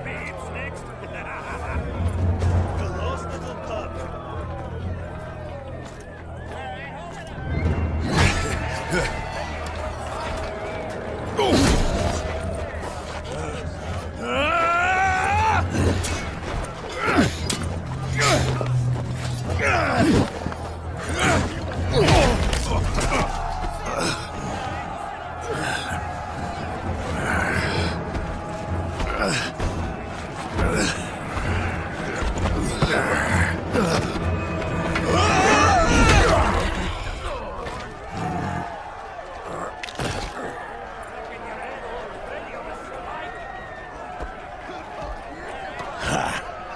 babes next. The lost little pub.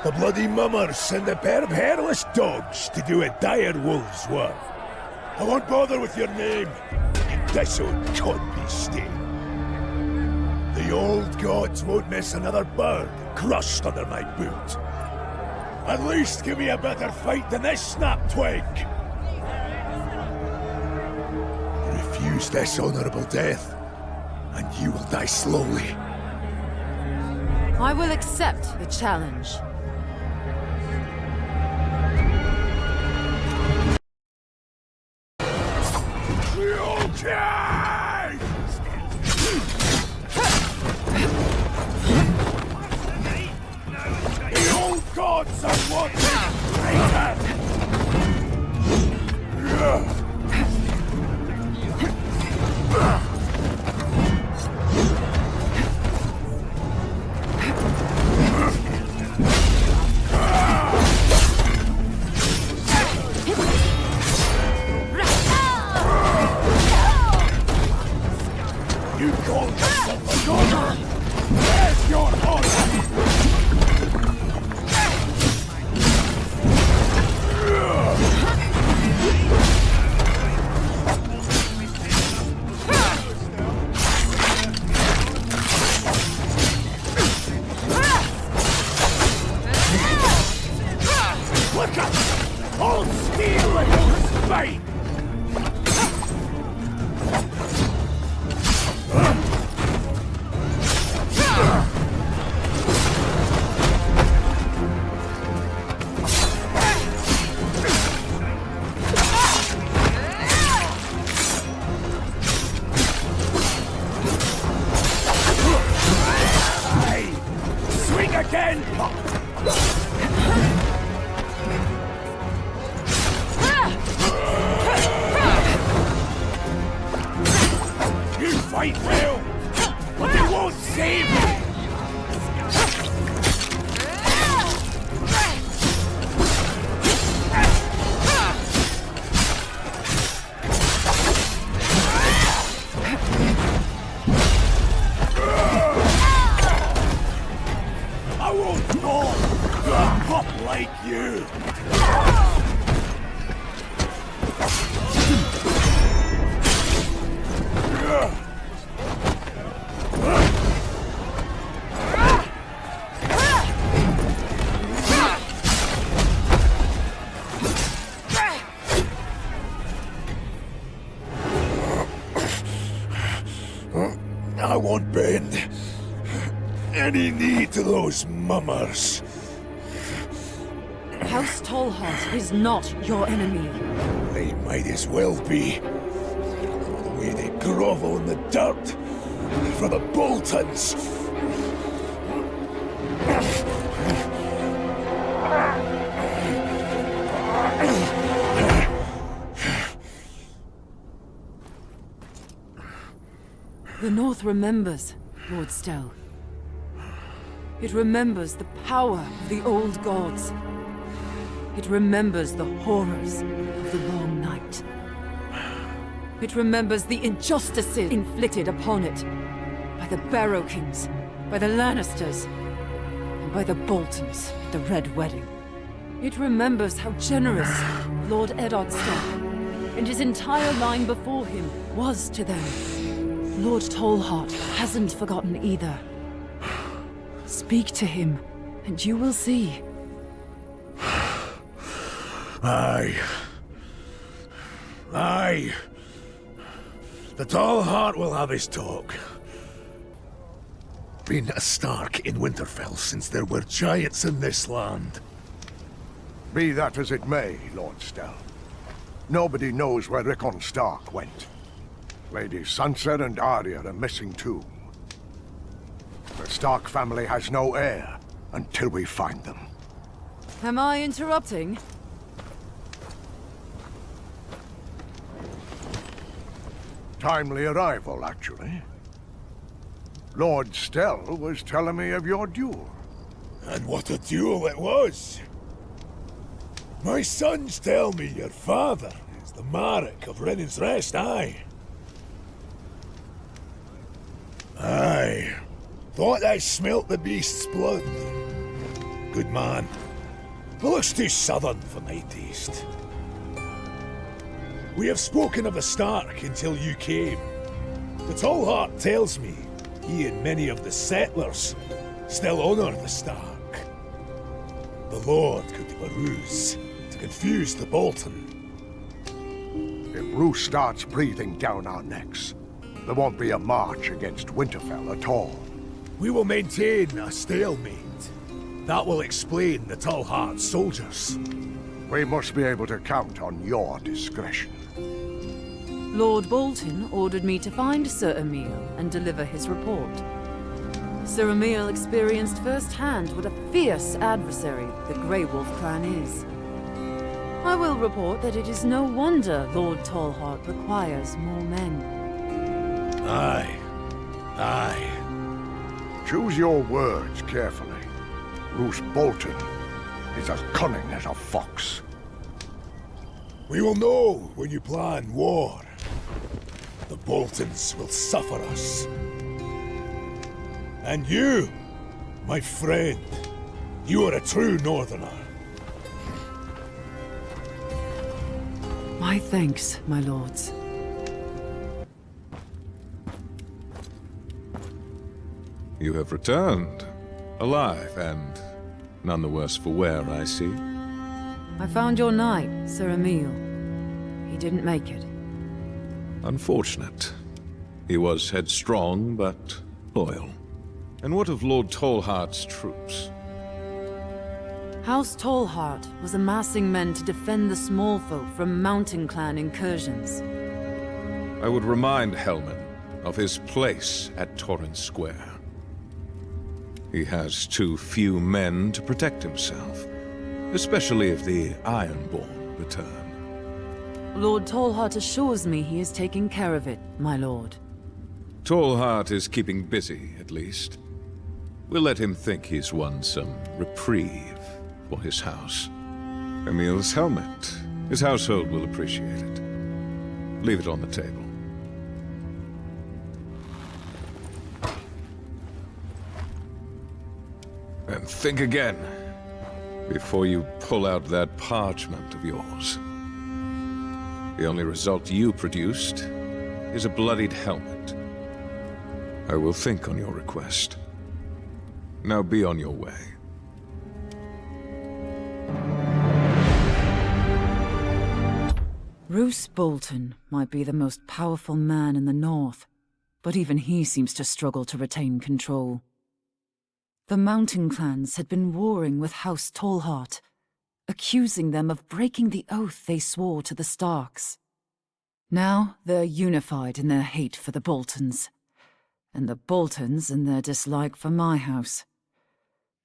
The bloody mummers send a pair of hairless dogs to do a dire wolf's work. I won't bother with your name, you dissolute cod beastie. The old gods won't miss another bird crushed under my boot. At least give me a better fight than this snap twig. Refuse this honorable death, and you will die slowly. I will accept the challenge. Okay! The old gods are watching! You call yourself a god? Where's your honor? Look up! All steel and all spite! Swing again! You fight well, but it won't save you! I won't fall to a pup like you! I won't bend any knee to those mummers. House Tallheart is not your enemy. They might as well be. For the way they grovel in the dirt. For the Boltons. The North remembers, Lord Stow. It remembers the power of the old gods. It remembers the horrors of the long night. It remembers the injustices inflicted upon it by the Barrow Kings, by the Lannisters, and by the Boltons at the Red Wedding. It remembers how generous Lord Eddard Stark and his entire line before him was to them. Lord Tallheart hasn't forgotten either. Speak to him, and you will see. Aye. Aye. The Tallheart will have his talk. been a Stark in Winterfell since there were giants in this land. Be that as it may, Lord Stell. Nobody knows where Rickon Stark went. Lady Sansa and Arya are missing too. The Stark family has no heir until we find them. Am I interrupting? Timely arrival, actually. Lord Stell was telling me of your duel. And what a duel it was! My sons tell me your father is the Marek of Rennin's Rest, aye. Aye. Thought I smelt the beast's blood. Good man. But looks too southern for my taste. We have spoken of the Stark until you came. The Tall Heart tells me he and many of the settlers still honor the Stark. The Lord could do a ruse to confuse the Bolton. If Roose starts breathing down our necks, there won't be a march against Winterfell at all. We will maintain a stalemate. That will explain the Tall Heart's soldiers. We must be able to count on your discretion. Lord Bolton ordered me to find Sir Emil and deliver his report. Sir Emil experienced firsthand what a fierce adversary the Grey Wolf clan is. I will report that it is no wonder Lord Tallheart requires more men. Aye. Aye. Choose your words carefully. Roose Bolton is as cunning as a fox. We will know when you plan war. The Boltons will suffer us. And you, my friend, you are a true Northerner. My thanks, my lords. You have returned, alive and none the worse for wear, I see. I found your knight, Sir Emil. He didn't make it. Unfortunate. He was headstrong, but loyal. And what of Lord Tallheart's troops? House Tallheart was amassing men to defend the small folk from Mountain Clan incursions. I would remind Helman of his place at Torrent Square. He has too few men to protect himself, especially if the Ironborn return. Lord Tallheart assures me he is taking care of it, my lord. Tallheart is keeping busy, at least. We'll let him think he's won some reprieve for his house. Emil's helmet. His household will appreciate it. Leave it on the table. And think again, before you pull out that parchment of yours. The only result you produced is a bloodied helmet. I will think on your request. Now be on your way. Roose Bolton might be the most powerful man in the north, but even he seems to struggle to retain control. The Mountain Clans had been warring with House Tallheart, accusing them of breaking the oath they swore to the Starks. Now they're unified in their hate for the Boltons, and the Boltons in their dislike for my house.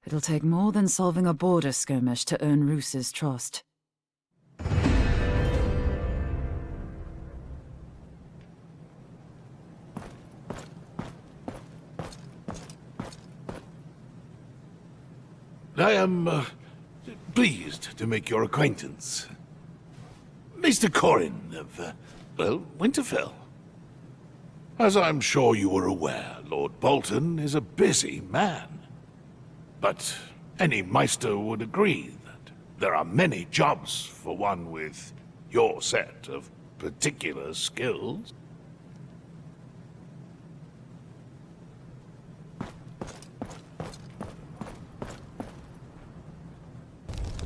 It'll take more than solving a border skirmish to earn Roose's trust. I am pleased to make your acquaintance. Mr. Corrin of, Winterfell. As I'm sure you are aware, Lord Bolton is a busy man. But any Meister would agree that there are many jobs for one with your set of particular skills.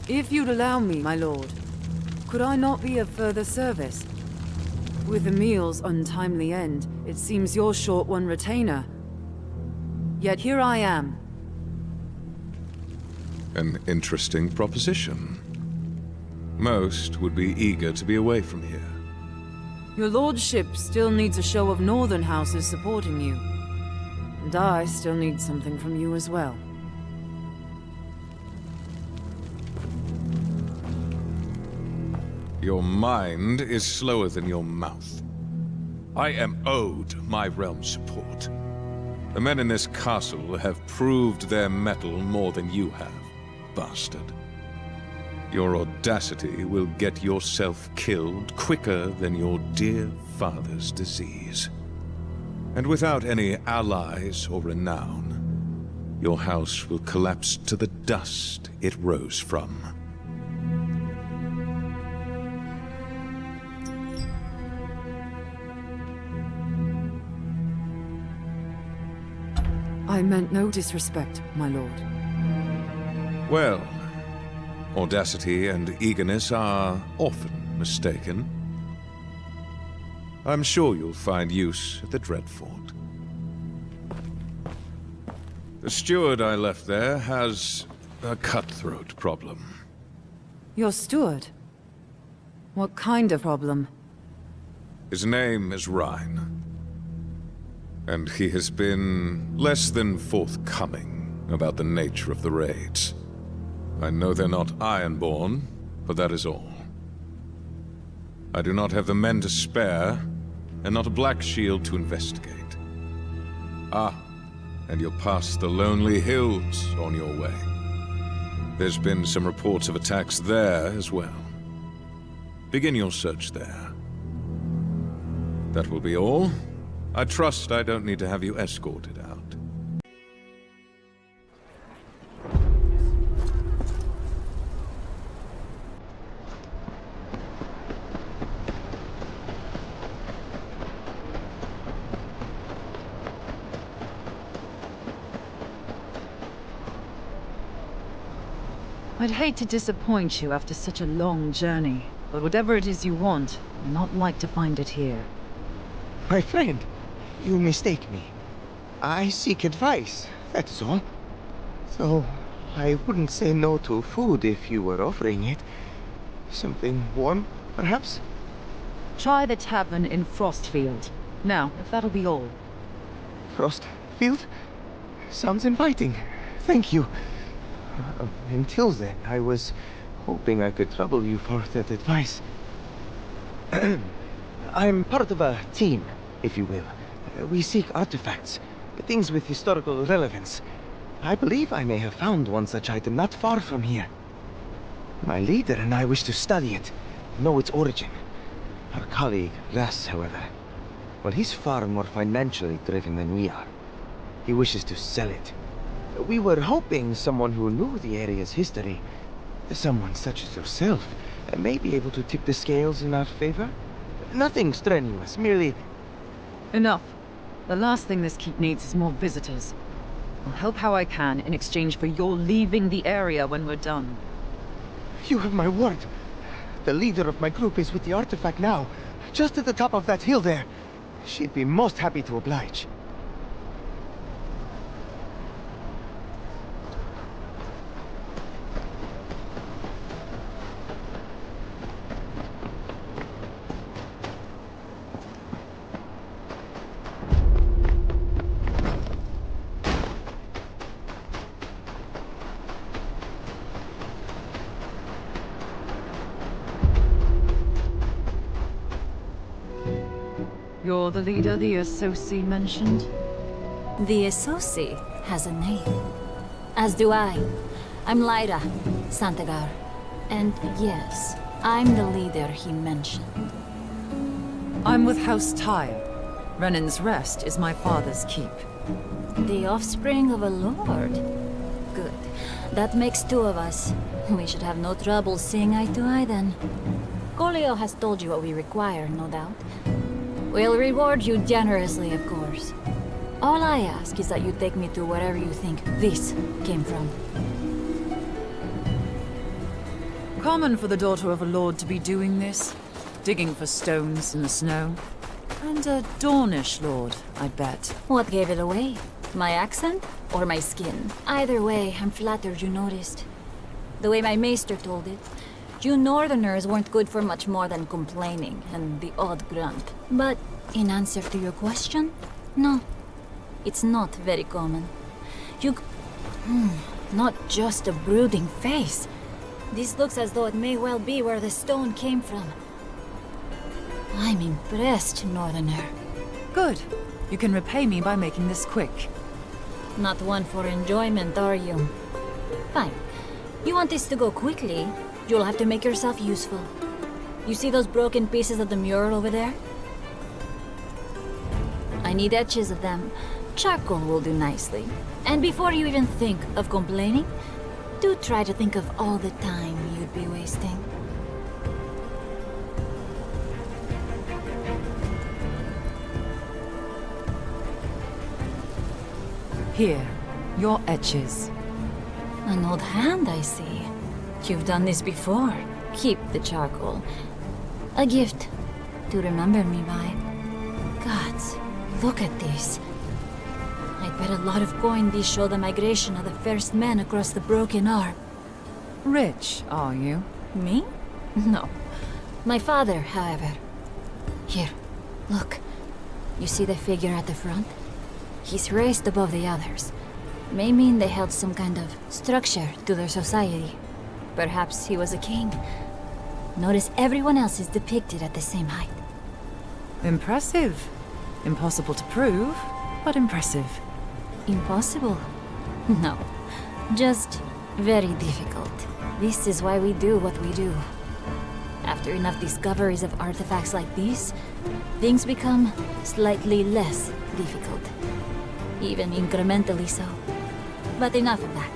If you'd allow me, my lord, could I not be of further service? With Emil's untimely end, it seems you're short one retainer. Yet here I am. An interesting proposition. Most would be eager to be away from here. Your lordship still needs a show of northern houses supporting you. And I still need something from you as well. Your mind is slower than your mouth. I am owed my realm's support. The men in this castle have proved their mettle more than you have, bastard. Your audacity will get yourself killed quicker than your dear father's disease. And without any allies or renown, your house will collapse to the dust it rose from. I meant no disrespect, my lord. Well, audacity and eagerness are often mistaken. I'm sure you'll find use at the Dreadfort. The steward I left there has a cutthroat problem. Your steward? What kind of problem? His name is Rhine. And he has been less than forthcoming about the nature of the raids. I know they're not Ironborn, but that is all. I do not have the men to spare, and not a Black Shield to investigate. Ah, and you're past the lonely hills on your way. There's been some reports of attacks there as well. Begin your search there. That will be all. I trust I don't need to have you escorted out. I'd hate to disappoint you after such a long journey, but whatever it is you want, I'd not like to find it here. My friend, you mistake me. I seek advice, that's all. So, I wouldn't say no to food if you were offering it. Something warm, perhaps? Try the tavern in Frostfield. Now, if that'll be all. Frostfield? Sounds inviting. Thank you. Until then, I was hoping I could trouble you for that advice. I'm part of a team, if you will. We seek artifacts, things with historical relevance. I believe I may have found one such item not far from here. My leader and I wish to study it, know its origin. Our colleague, Russ, however, well, he's far more financially driven than we are. He wishes to sell it. We were hoping someone who knew the area's history, someone such as yourself, may be able to tip the scales in our favor. Nothing strenuous, merely... Enough. The last thing this keep needs is more visitors. I'll help how I can in exchange for your leaving the area when we're done. You have my word. The leader of my group is with the artifact now, just at the top of that hill there. She'd be most happy to oblige. You're the leader the Associ mentioned? The Associ has a name. As do I. I'm Lyra, Santagar. And yes, I'm the leader he mentioned. I'm with House Tyre. Renan's Rest is my father's keep. The offspring of a lord. Good. That makes two of us. We should have no trouble seeing eye to eye then. Golio has told you what we require, no doubt. We'll reward you generously, of course. All I ask is that you take me to wherever you think this came from. Common for the daughter of a lord to be doing this. Digging for stones in the snow. And a Dornish lord, I bet. What gave it away? My accent or my skin? Either way, I'm flattered you noticed. The way my maester told it, you northerners weren't good for much more than complaining and the odd grunt. But in answer to your question, no. It's not very common. Not just a brooding face. This looks as though it may well be where the stone came from. I'm impressed, northerner. Good. You can repay me by making this quick. Not one for enjoyment, are you? Fine. You want this to go quickly, you'll have to make yourself useful. You see those broken pieces of the mural over there? I need etches of them. Charcoal will do nicely. And before you even think of complaining, do try to think of all the time you'd be wasting. Here, your etches. An old hand, I see. You've done this before. Keep the charcoal. A gift to remember me by. Gods, look at this. I'd bet a lot of coin these show the migration of the first men across the broken arm. Rich, are you? Me? No. My father, however. Here, look. You see the figure at the front? He's raised above the others. May mean they held some kind of structure to their society. Perhaps he was a king. Notice everyone else is depicted at the same height. Impressive. Impossible to prove, but impressive. Impossible? No. Just very difficult. This is why we do what we do. After enough discoveries of artifacts like these, things become slightly less difficult. Even incrementally so. But enough of that.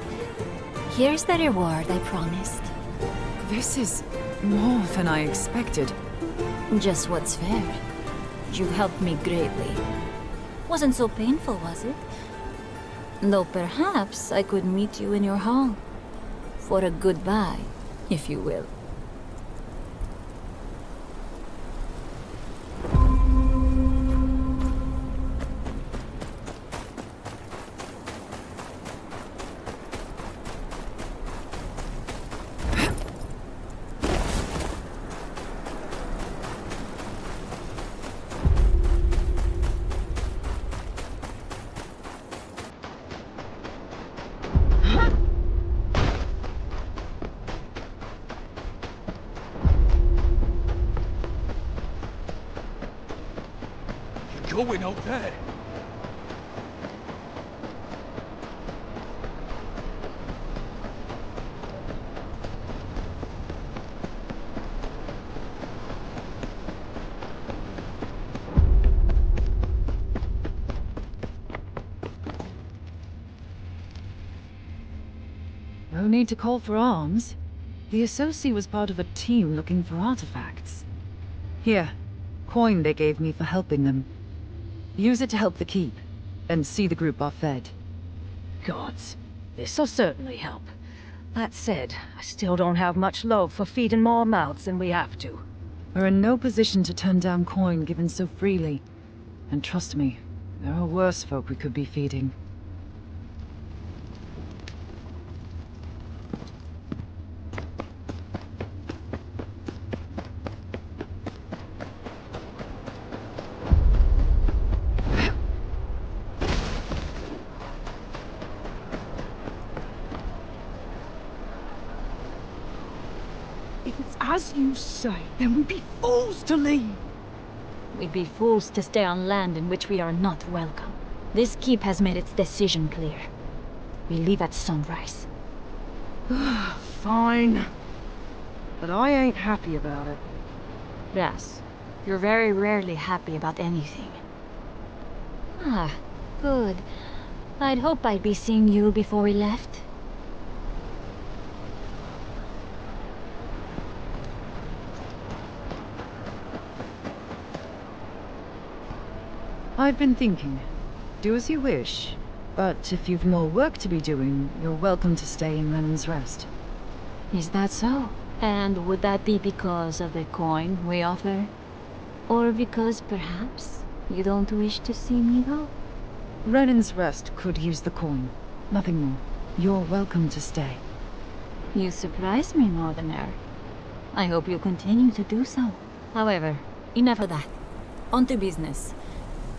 Here's the reward I promised. This is more than I expected. Just what's fair. You've helped me greatly. Wasn't so painful, was it? Though perhaps I could meet you in your hall. For a goodbye, if you will. Going out there. No need to call for arms. The Associate was part of a team looking for artifacts. Here, coin they gave me for helping them. Use it to help the keep, and see the group are fed. Gods, this'll certainly help. That said, I still don't have much love for feeding more mouths than we have to. We're in no position to turn down coin given so freely. And trust me, there are worse folk we could be feeding. If it's as you say, then we'd be fools to leave. We'd be fools to stay on land in which we are not welcome. This keep has made its decision clear. We leave at sunrise. Fine. But I ain't happy about it. Yes, you're very rarely happy about anything. Ah, good. I'd hoped I'd be seeing you before we left. I've been thinking. Do as you wish. But if you've more work to be doing, you're welcome to stay in Lennon's Rest. Is that so? And would that be because of the coin we offer? Or because perhaps you don't wish to see me go? Renan's Rest could use the coin. Nothing more. You're welcome to stay. You surprise me, Northerner. I hope you'll continue to do so. However, enough of that. On to business.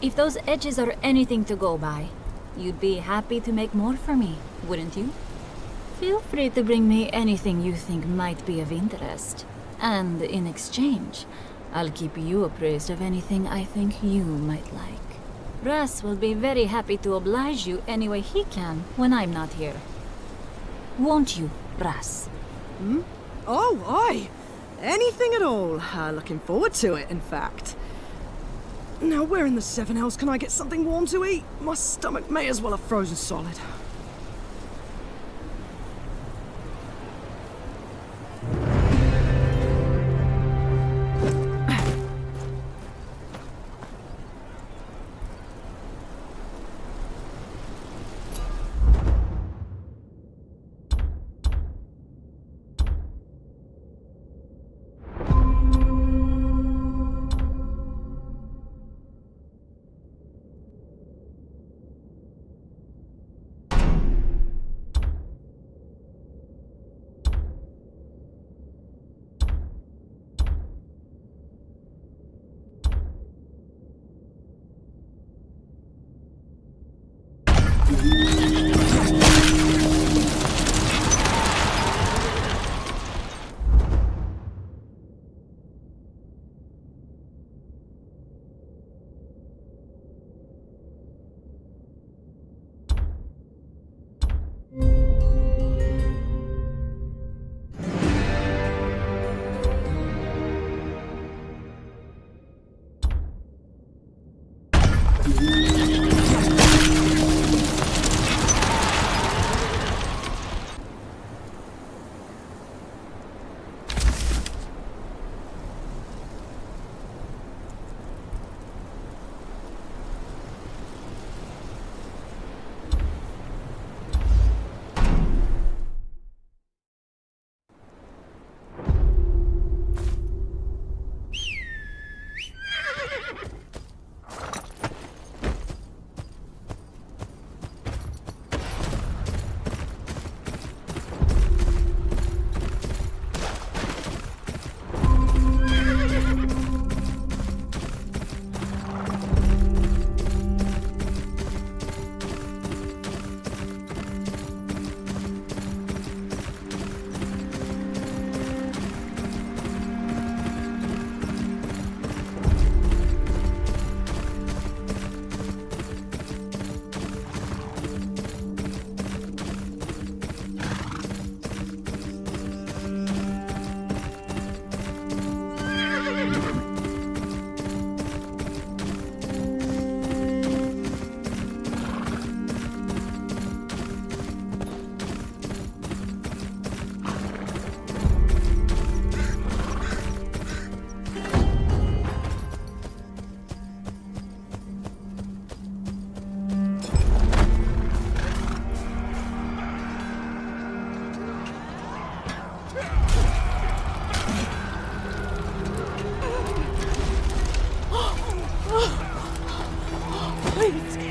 If those edges are anything to go by, you'd be happy to make more for me, wouldn't you? Feel free to bring me anything you think might be of interest. And in exchange, I'll keep you appraised of anything I think you might like. Russ will be very happy to oblige you any way he can when I'm not here. Won't you, Russ? Oh, aye. Anything at all. Looking forward to it, in fact. Now, where in the Seven Hells can I get something warm to eat? My stomach may as well have frozen solid.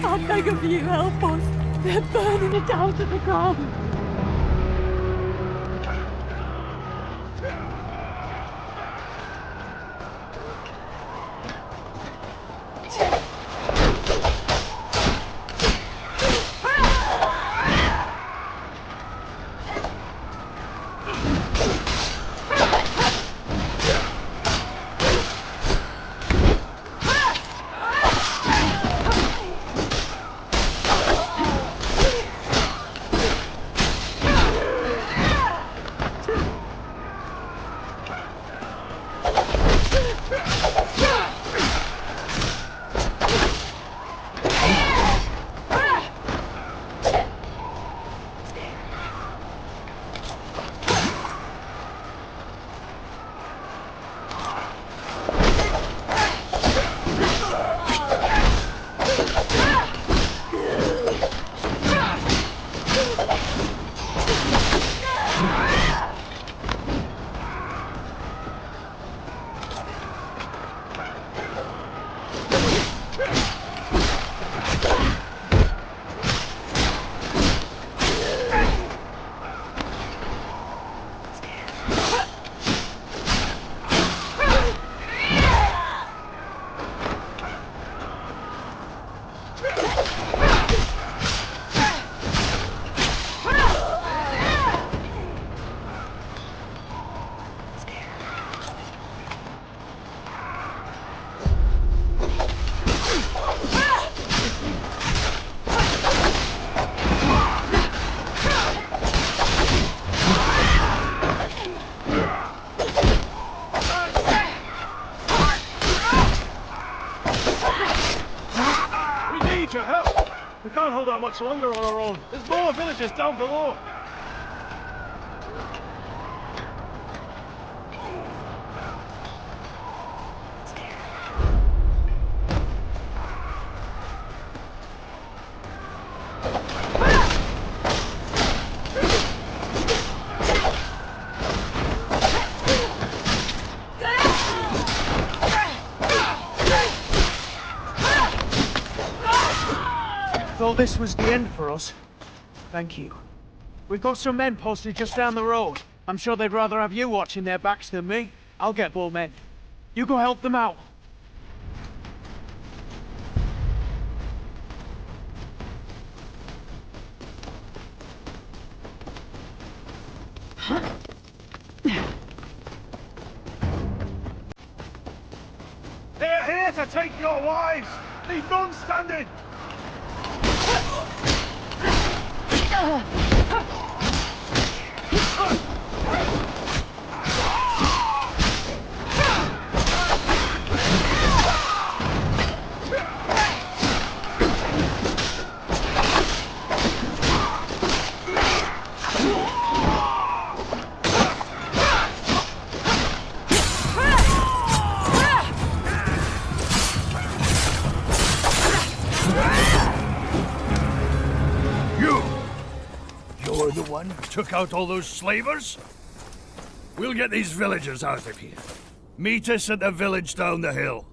I beg of you, help us. They're burning it down to the ground. much longer on our own. There's more villages down below. Thought this was the end for us. Thank you. We've got some men posted just down the road. I'm sure they'd rather have you watching their backs than me. I'll get more men. You go help them out. They're here to take your wives! Leave none standing! You're the one who took out all those slavers? We'll get these villagers out of here. Meet us at the village down the hill.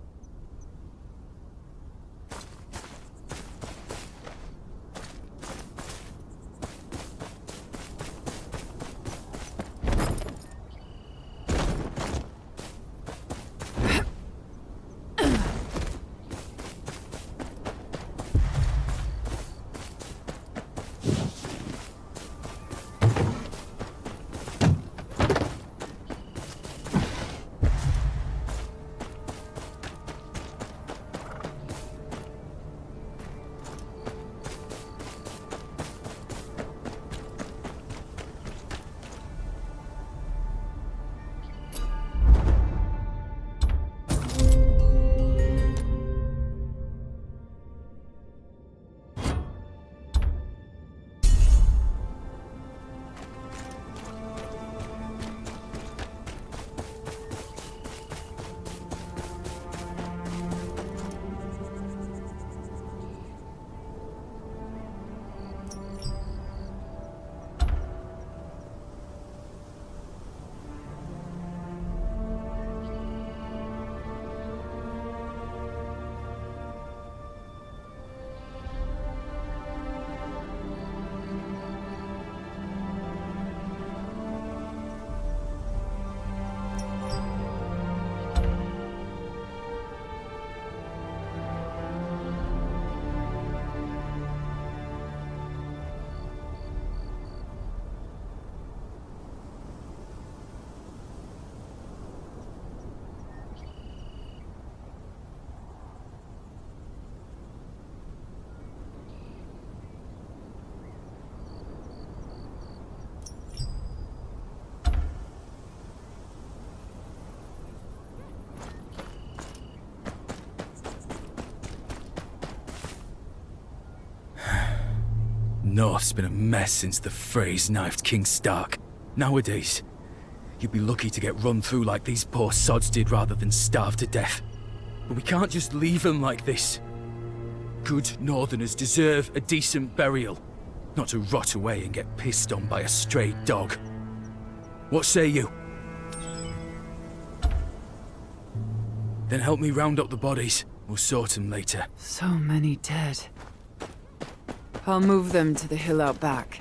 North's been a mess since the Freys knifed King Stark. Nowadays, you'd be lucky to get run through like these poor sods did rather than starve to death. But we can't just leave them like this. Good Northerners deserve a decent burial, not to rot away and get pissed on by a stray dog. What say you? Then help me round up the bodies. We'll sort them later. So many dead. I'll move them to the hill out back.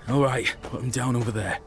All right, put them down over there.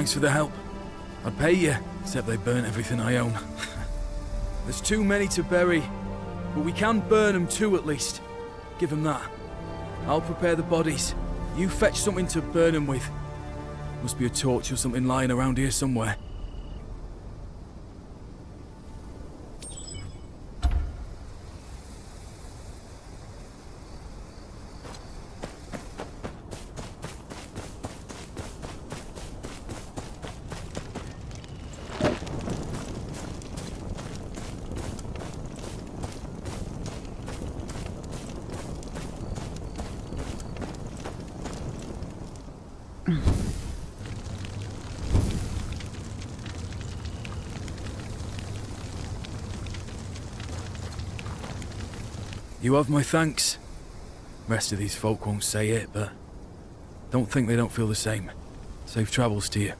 Thanks for the help. I'd pay you, except they burnt everything I own. There's too many to bury, but we can burn them too at least. Give them that. I'll prepare the bodies. You fetch something to burn them with. Must be a torch or something lying around here somewhere. You have my thanks. Rest of these folk won't say it, but don't think they don't feel the same. Safe travels to you.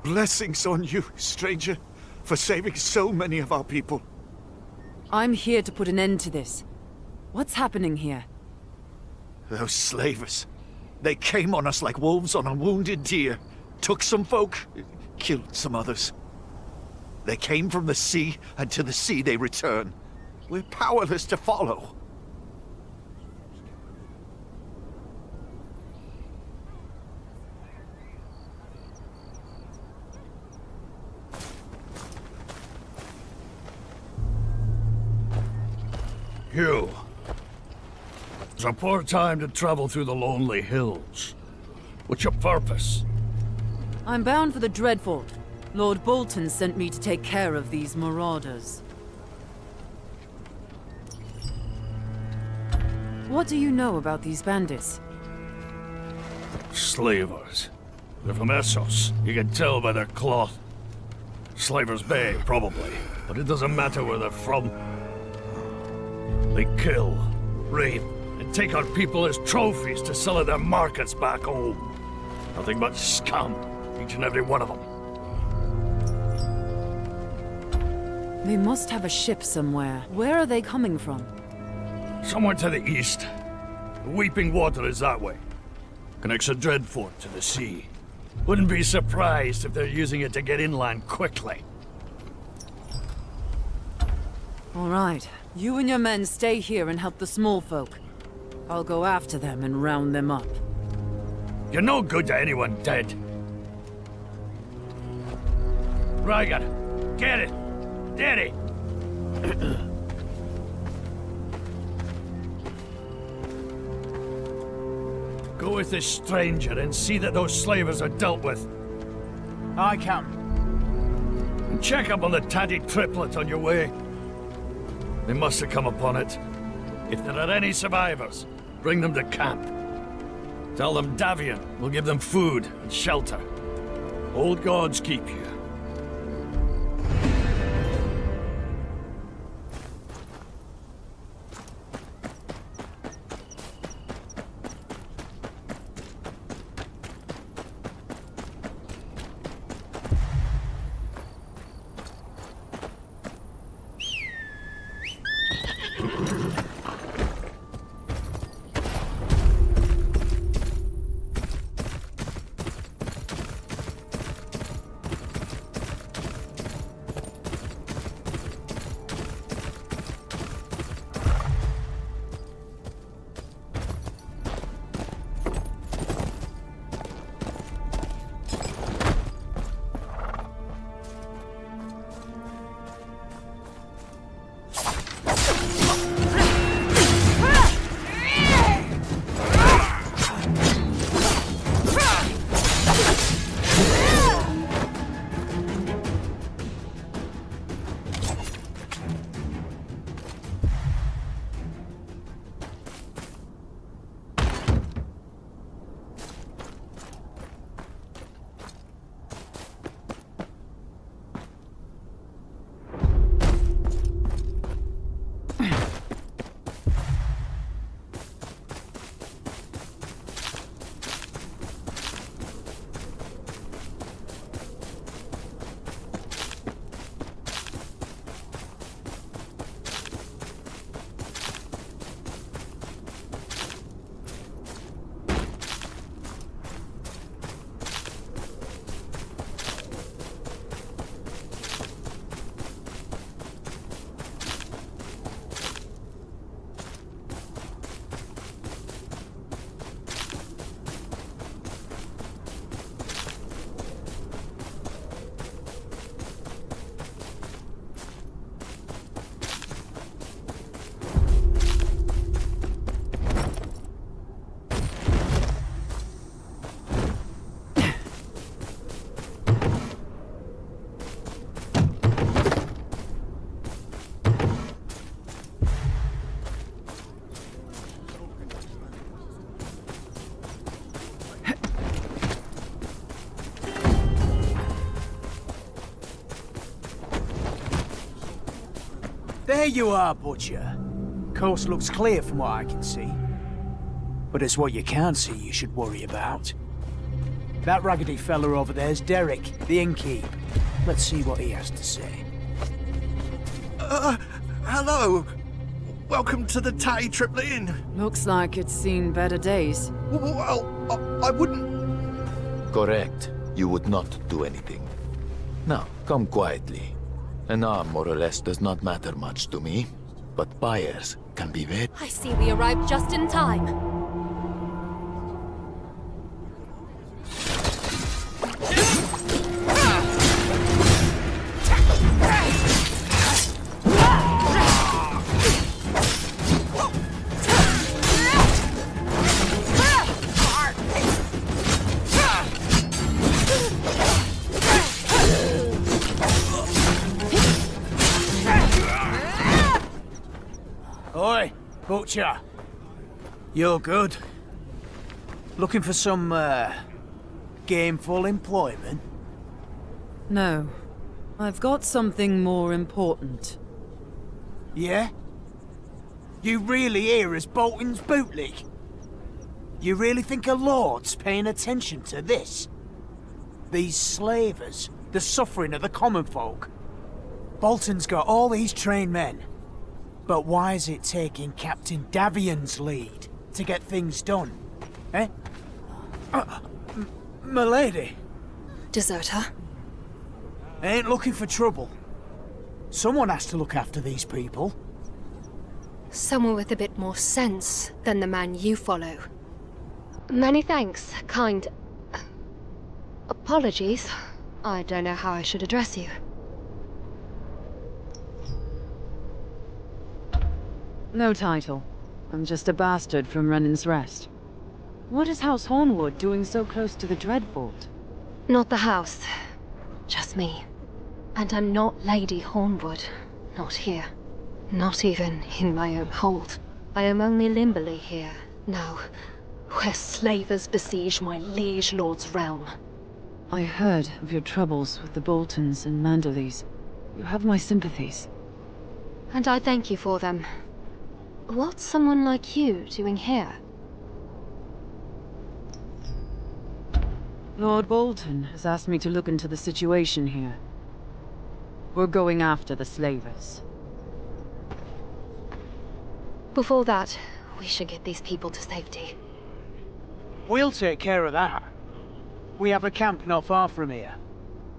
Blessings on you, stranger, for saving so many of our people. I'm here to put an end to this. What's happening here? Those slavers. They came on us like wolves on a wounded deer. Took some folk, killed some others. They came from the sea, and to the sea they return. We're powerless to follow. You. It's a poor time to travel through the lonely hills. What's your purpose? I'm bound for the Dreadfort. Lord Bolton sent me to take care of these marauders. What do you know about these bandits? Slavers. They're from Essos. You can tell by their cloth. Slavers Bay, probably. But it doesn't matter where they're from. They kill, rape, and take our people as trophies to sell at their markets back home. Nothing but scum, each and every one of them. They must have a ship somewhere. Where are they coming from? Somewhere to the east. The Weeping Water is that way. Connects the Dreadfort to the sea. Wouldn't be surprised if they're using it to get inland quickly. All right. You and your men stay here and help the small folk. I'll go after them and round them up. You're no good to anyone dead. Rygar, get it! Daddy! Go with this stranger and see that those slavers are dealt with. I can. And check up on the tatty triplet on your way. They must have come upon it. If there are any survivors, bring them to camp. Tell them Davian will give them food and shelter. Old gods keep you. There you are, Butcher. Coast looks clear from what I can see. But it's what you can't see you should worry about. That raggedy fella over there's Derek, the innkeep. Let's see what he has to say. Hello. Welcome to the Tatty Triple Inn. Looks like it's seen better days. Well, I wouldn't... Correct. You would not do anything. Now, come quietly. An arm more or less does not matter much to me, but buyers can be very... I see we arrived just in time. Oi, Butcher. You're good. Looking for some, gameful employment? No. I've got something more important. Yeah? You really hear as Bolton's bootleg? You really think a lord's paying attention to this? These slavers, the suffering of the common folk. Bolton's got all these trained men. But why is it taking Captain Davion's lead to get things done? Eh? M'lady. Deserter? Ain't looking for trouble. Someone has to look after these people. Someone with a bit more sense than the man you follow. Many thanks, kind... Apologies. I don't know how I should address you. No title. I'm just a bastard from Renin's Rest. What is House Hornwood doing so close to the Dreadfort? Not the house. Just me. And I'm not Lady Hornwood. Not here. Not even in my own hold. I am only Limberley here, now, where slavers besiege my liege lord's realm. I heard of your troubles with the Boltons and Manderleys. You have my sympathies. And I thank you for them. What's someone like you doing here? Lord Bolton has asked me to look into the situation here. We're going after the slavers. Before that, we should get these people to safety. We'll take care of that. We have a camp not far from here.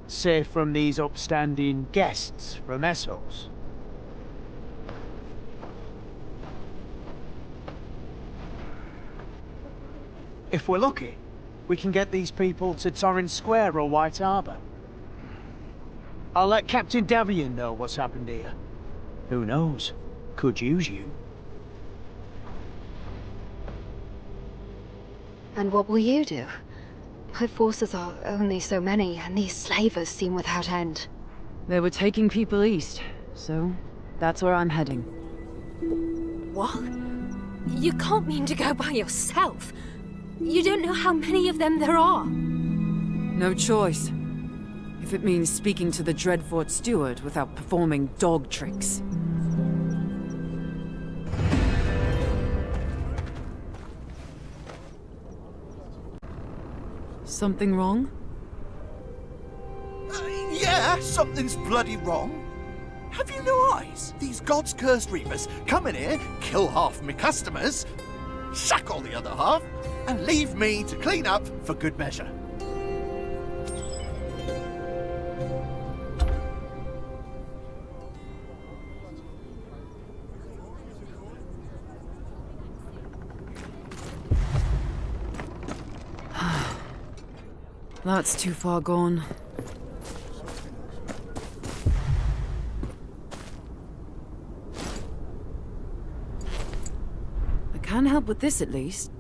Safe from these upstanding guests from Essos. If we're lucky, we can get these people to Torrens Square or White Harbour. I'll let Captain Davion know what's happened here. Who knows? Could use you. And what will you do? My forces are only so many, and these slavers seem without end. They were taking people east, so that's where I'm heading. What? You can't mean to go by yourself. You don't know how many of them there are. No choice. If it means speaking to the Dreadfort steward without performing dog tricks. Something wrong? Yeah, something's bloody wrong. Have you no eyes? These gods-cursed reapers come in here, kill half my customers, sack all the other half, and leave me to clean up for good measure. That's too far gone. I can help with this at least.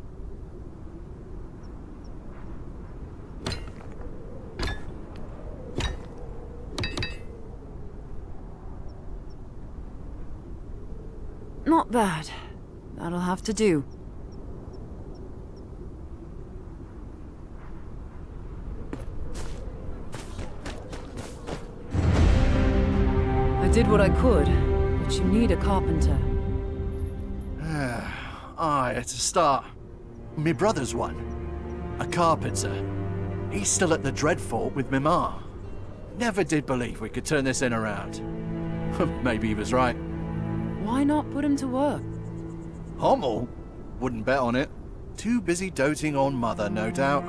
Not bad. That'll have to do. I did what I could, but but you need a carpenter. Aye, it's a start. Me brother's one. A carpenter. He's still at the Dreadfort with me ma. Never did believe we could turn this inn around. Maybe he was right. Why not put him to work? Hommel? Wouldn't bet on it. Too busy doting on mother, no doubt.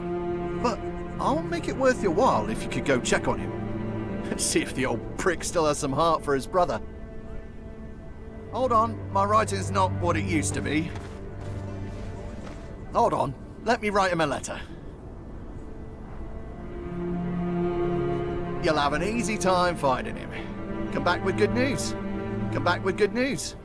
But I'll make it worth your while if you could go check on him. See if the old prick still has some heart for his brother. Hold on, my writing's not what it used to be. Hold on, let me write him a letter. You'll have an easy time finding him. Come back with good news. Come back with good news.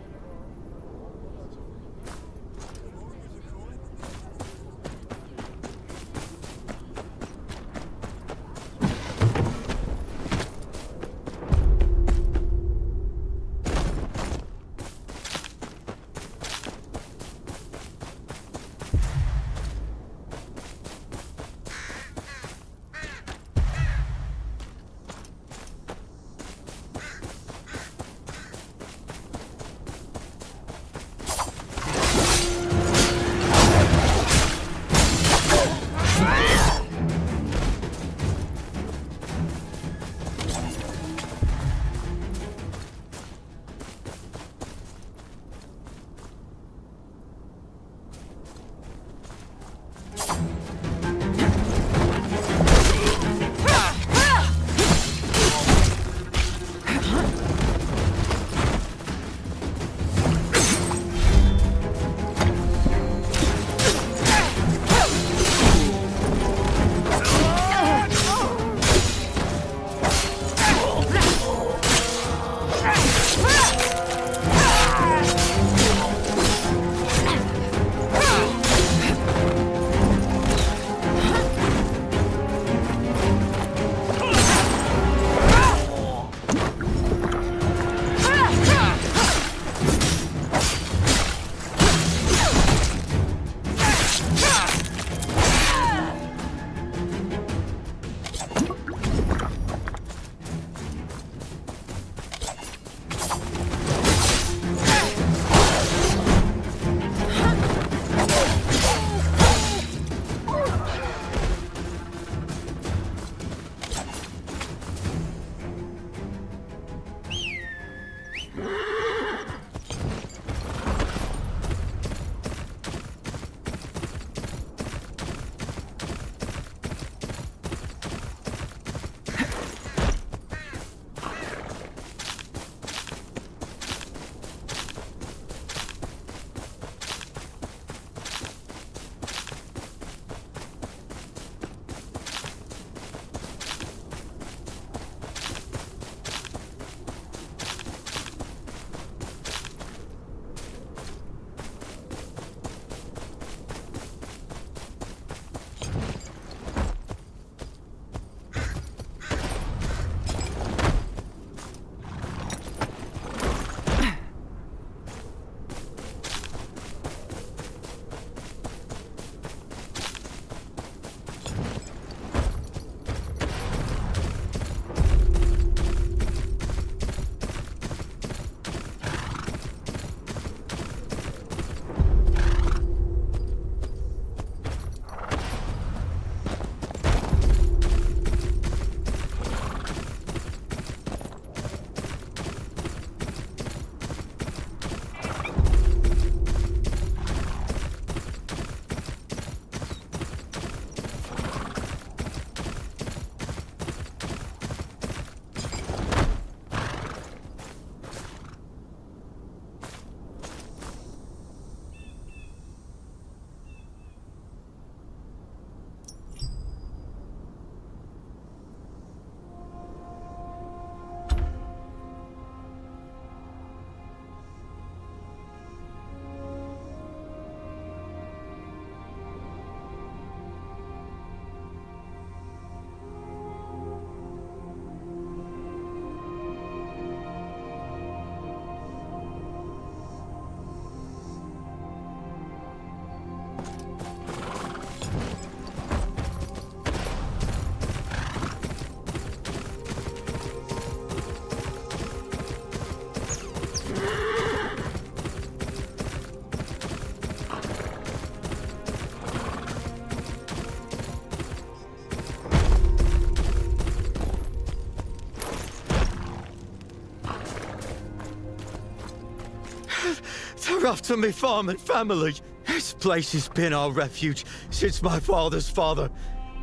They're after me farm and family. This place has been our refuge since my father's father.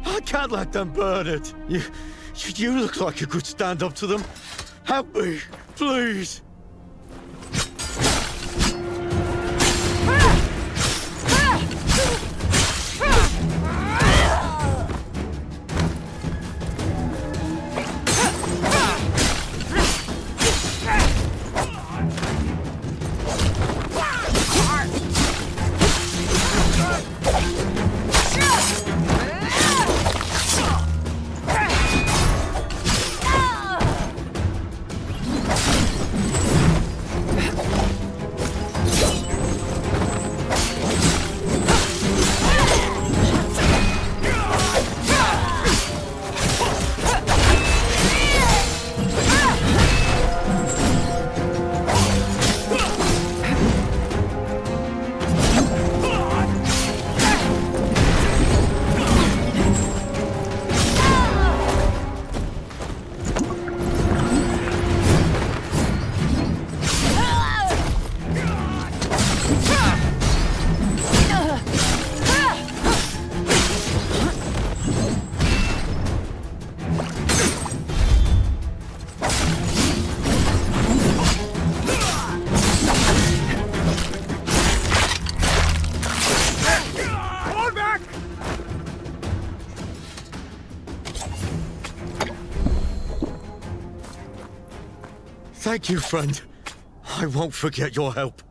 I can't let them burn it. You look like you could stand up to them. Help me, please. Thank you, friend. I won't forget your help.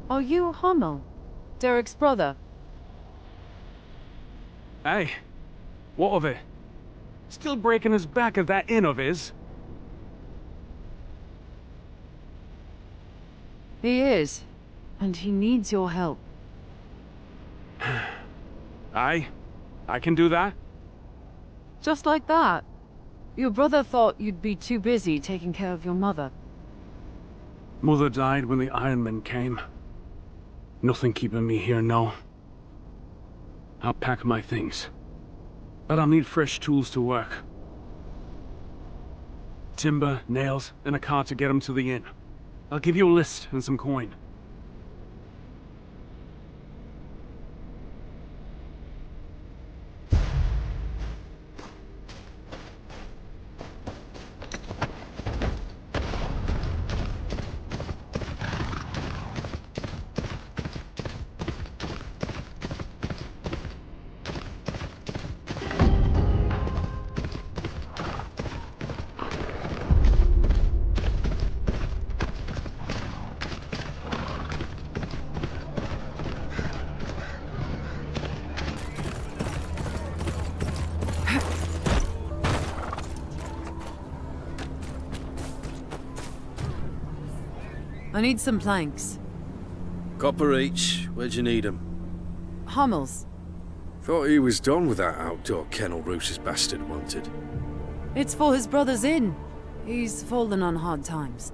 Are you Hummel? Derek's brother? Hey, what of it? Still breaking his back at that inn of his? He is, and he needs your help. Aye, I can do that. Just like that. Your brother thought you'd be too busy taking care of your mother. Mother died when the Iron Men came. Nothing keeping me here now. I'll pack my things. But I'll need fresh tools to work. Timber, nails, and a cart to get them to the inn. I'll give you a list and some coin. I need some planks. Copper each. Where'd you need them? Hummel's. Thought he was done with that outdoor kennel Roos's bastard wanted. It's for his brother's inn. He's fallen on hard times.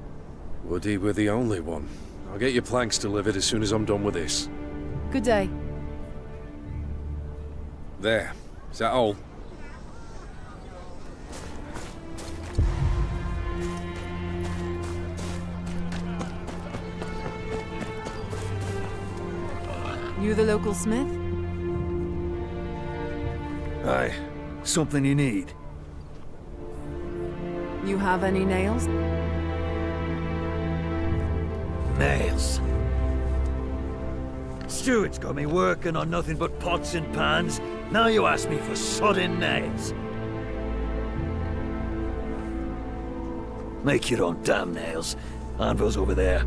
Woody were the only one. I'll get your planks delivered as soon as I'm done with this. Good day. There. Is that all? You the local smith? Aye. Something you need. You have any nails? Nails. Stuart's got me working on nothing but pots and pans. Now you ask me for sodden nails. Make your own damn nails. Anvil's over there.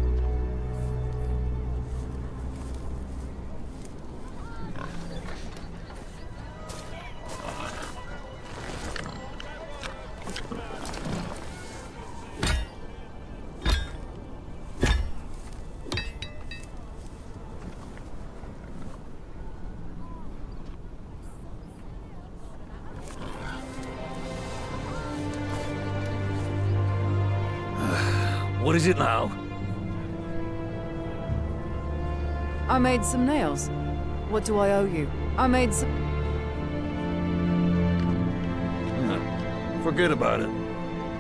What is it now? I made some nails. What do I owe you? I made some... Forget about it.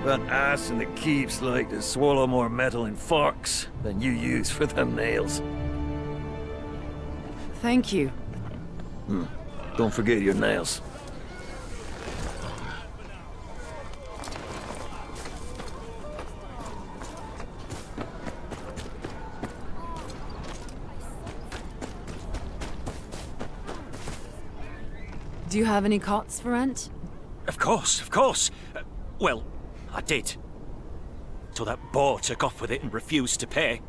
That ass in the keeps like to swallow more metal in forks than you use for them nails. Thank you. Don't forget your nails. Do you have any cots for rent? Of course, of course. Well, I did. So that boar took off with it and refused to pay.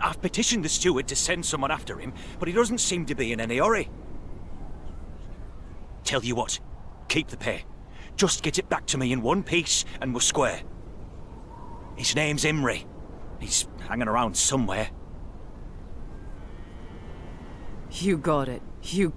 I've petitioned the steward to send someone after him, but he doesn't seem to be in any hurry. Tell you what, keep the pay. Just get it back to me in one piece and we're square. His name's Imri. He's hanging around somewhere. You got it. You